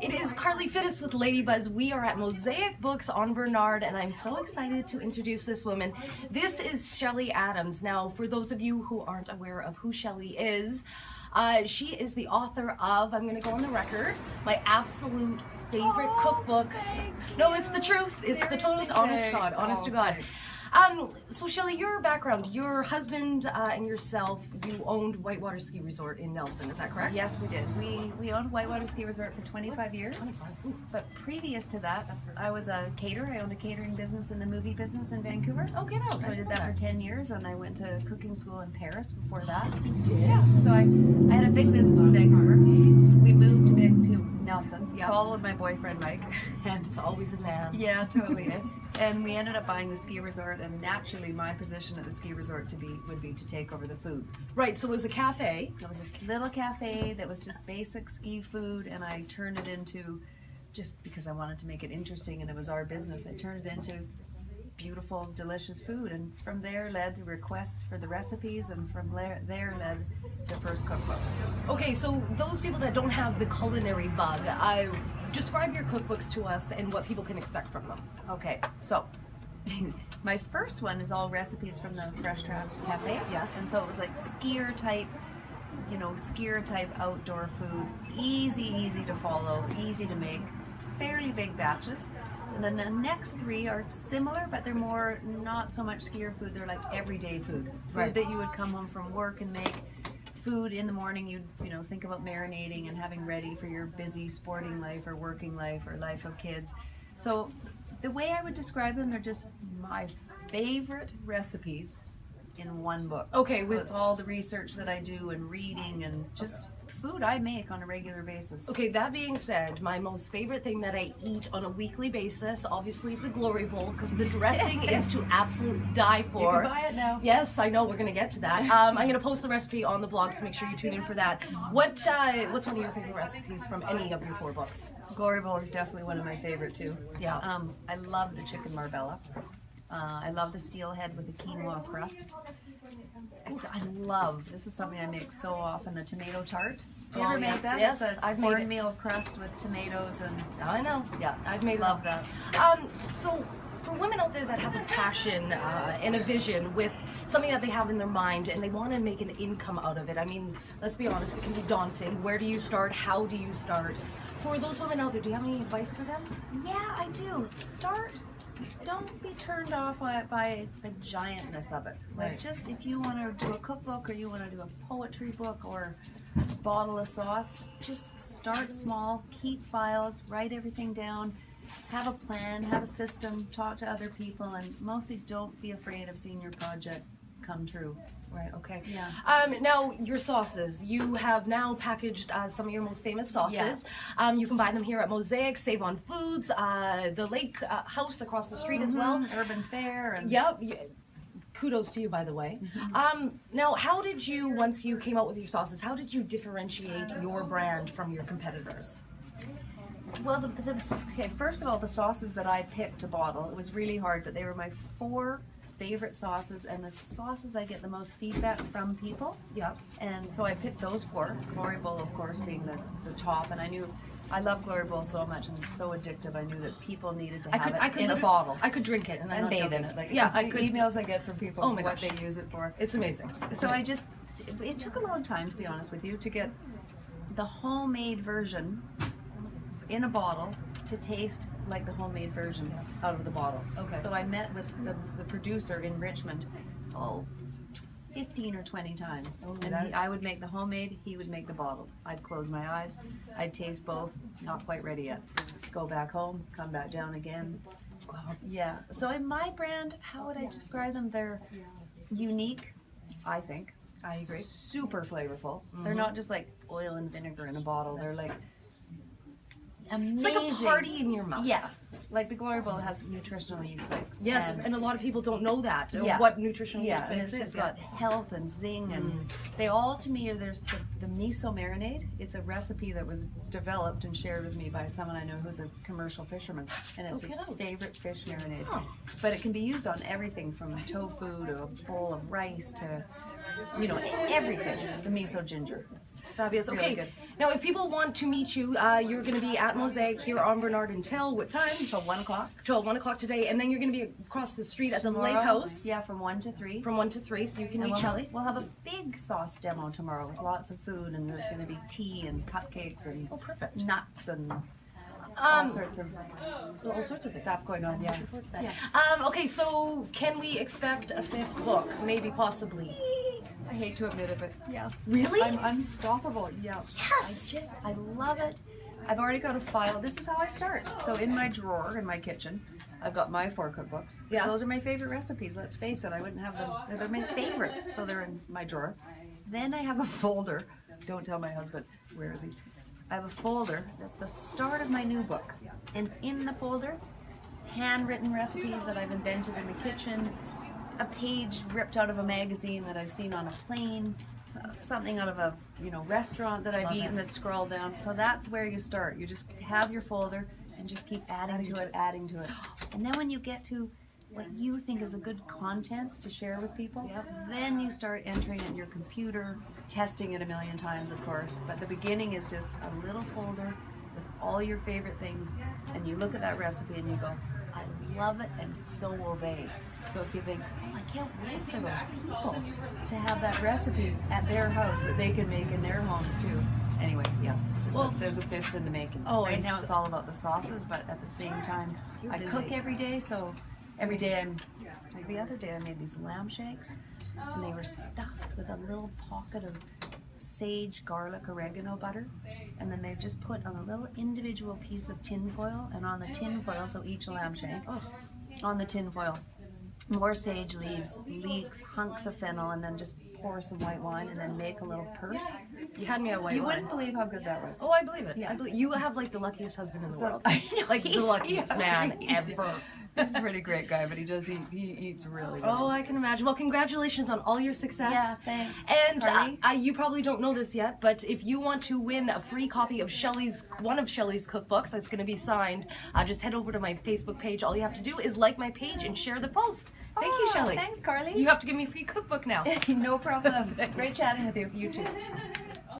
It is Carly Fittis with LadyBuzz. We are at Mosaic Books on Bernard, and I'm so excited to introduce this woman. This is Shelley Adams. Now, for those of you who aren't aware of who Shelley is, she is the author of, I'm going to go on the record, my absolute favorite cookbooks. No, it's the truth. It's the total, honest to God, honest to God. So Shelley, your background, your husband and yourself, you owned Whitewater Ski Resort in Nelson, is that correct? Yes, we did. We owned Whitewater Ski Resort for 25 years. But previous to that, I was a caterer. I owned a catering business in the movie business in Vancouver. Oh, get out. So I did that for 10 years, and I went to cooking school in Paris before that. You did? Yeah. So I had a big business in Vancouver. We moved to Nelson, followed my boyfriend Mike. And it's always a man. Yeah, totally is. And we ended up buying the ski resort, and naturally my position at the ski resort would be to take over the food. Right, so it was a cafe. It was a little cafe that was just basic ski food, and I turned it into, just because I wanted to make it interesting and it was our business, I turned it into beautiful, delicious food, and from there led requests for the recipes, and from there led the first cookbook. Okay, so those people that don't have the culinary bug, describe your cookbooks to us and what people can expect from them. Okay, so my first one is all recipes from the Fresh Traps Cafe. Yes. And so it was like skier type outdoor food, easy to follow, easy to make, fairly big batches. And then the next three are similar, but they're more, not so much skier food, they're like everyday food. Food that you would come home from work and make. Food in the morning you'd think about marinating and having ready for your busy sporting life or working life or life of kids. So the way I would describe them, they're just my favorite recipes in one book. Okay, so it's all the research that I do and reading and just food I make on a regular basis. Okay, that being said, my most favorite thing that I eat on a weekly basis, obviously the Glory Bowl, because the dressing is to absolutely die for. You can buy it now. Yes, I know, we're going to get to that. I'm going to post the recipe on the blog, so make sure you tune in for that. What's one of your favorite recipes from any of your 4 books? Glory Bowl is definitely one of my favorite too. Yeah. I love the chicken marbella. I love the steelhead with the quinoa crust. I love, this is something I make so often, the tomato tart. Do you ever make that? Yes, it's a I've made it. cornmeal crust with tomatoes and... I know. Yeah, I've made love that. So for women out there that have a passion and a vision with something that they have in their mind and they want to make an income out of it, I mean, let's be honest, it can be daunting. Where do you start? How do you start? For those women out there, do you have any advice for them? Yeah, I do. Don't be turned off by the giantness of it. Like, just if you want to do a cookbook or you want to do a poetry book or bottle of sauce, just start small, keep files, write everything down, have a plan, have a system, talk to other people, and mostly don't be afraid of seeing your project come true. Right, okay. Yeah. Now, your sauces. You have now packaged some of your most famous sauces. Yeah. You can buy them here at Mosaic, Save on Foods, the Lakehouse across the street as well. Urban Fare. And Yep. Kudos to you, by the way. Now, how did you, once you came out with your sauces, how did you differentiate your brand from your competitors? Well, okay, first of all, the sauces that I picked to bottle, it was really hard, but they were my 4 favorite sauces and the sauces I get the most feedback from people. Yep. And so I picked those 4. Glory Bowl, of course, being the top, and I love Glory Bowl so much and it's so addictive. I knew that people needed to have it in a bottle. I could drink it and bathe in it. Like, I the could. emails I get from people, Oh my what gosh. they use it for. It's amazing. So it took a long time, to be honest with you, to get the homemade version in a bottle to taste like the homemade version out of the bottle. Okay. So I met with the producer in Richmond, 15 or 20 times. And I would make the homemade, he would make the bottle. I'd close my eyes, I'd taste both, not quite ready yet. Go back home, come back down again. Yeah, so in my brand, how would I describe them? They're unique, I think. I agree. Super flavorful. They're not just like oil and vinegar in a bottle. They're like amazing. It's like a party in your mouth. Yeah, like the Glory Bowl has nutritional yeast flakes. Yes, and a lot of people don't know that. Yeah. What nutritional yeast and flakes it's is. just got health and zing, and they all, to me, there's the miso marinade. It's a recipe that was developed and shared with me by someone I know who's a commercial fisherman, and it's his favorite fish marinade. But it can be used on everything from tofu to a bowl of rice to, everything. The miso ginger. Fabulous. Really Okay, good. now if people want to meet you, you're going to be at Mosaic here on Bernard until what time? Till 1 o'clock. Till 1 o'clock today, and then you're going to be across the street at the Tomorrow, Lakehouse. Yeah, from 1 to 3. From 1 to 3, so you can And meet Shelley. we'll have a big sauce demo tomorrow with lots of food, and there's going to be tea and cupcakes and Oh, perfect. nuts and all sorts of things. stuff going on. Yeah. Okay, so can we expect a 5th book? Maybe, possibly. I hate to admit it, but yes. Really? I'm unstoppable. Yeah. Yes! I love it. I've already got a file. This is how I start. So in my drawer in my kitchen, I've got my 4 cookbooks. Yeah. Those are my favorite recipes. Let's face it, I wouldn't have them. They're my favorites, so they're in my drawer. Then I have a folder. Don't tell my husband. Where is he? I have a folder that's the start of my new book. And in the folder, handwritten recipes that I've invented in the kitchen, a page ripped out of a magazine that I've seen on a plane, something out of a restaurant that I've eaten that's scrolled down. So that's where you start. You just have your folder and just keep adding to it. And then when you get to what you think is a good contents to share with people, then you start entering it in your computer, testing it a million times, of course. But the beginning is just a little folder with all your favorite things, and you look at that recipe and you go, I love it, and so will they. So if you think, oh, I can't wait for those people to have that recipe at their house that they can make in their homes too. Anyway, yes, there's a 5th in the making. Right now it's all about the sauces, but at the same time, I cook every day, so every day like the other day I made these lamb shanks, and they were stuffed with a little pocket of sage, garlic, oregano butter, and then they've just put on a little individual piece of tin foil, and on the tin foil, so each lamb shank, on the tin foil, more sage leaves, leeks, hunks of fennel, and then just pour some white wine and then make a little purse. You had me at white wine. You wouldn't believe how good that was. Oh, I believe it. Yeah. I believe you have like the luckiest husband in the world. I know, Like the luckiest man ever. He's a pretty great guy, but he eats really well. Oh, I can imagine. Well, congratulations on all your success. Yeah, thanks. And you probably don't know this yet, but if you want to win a free copy of one of Shelley's cookbooks that's going to be signed, just head over to my Facebook page. All you have to do is like my page and share the post. Thank you, Shelley. Thanks, Carly. You have to give me a free cookbook now. No problem. Great chatting with you. You too.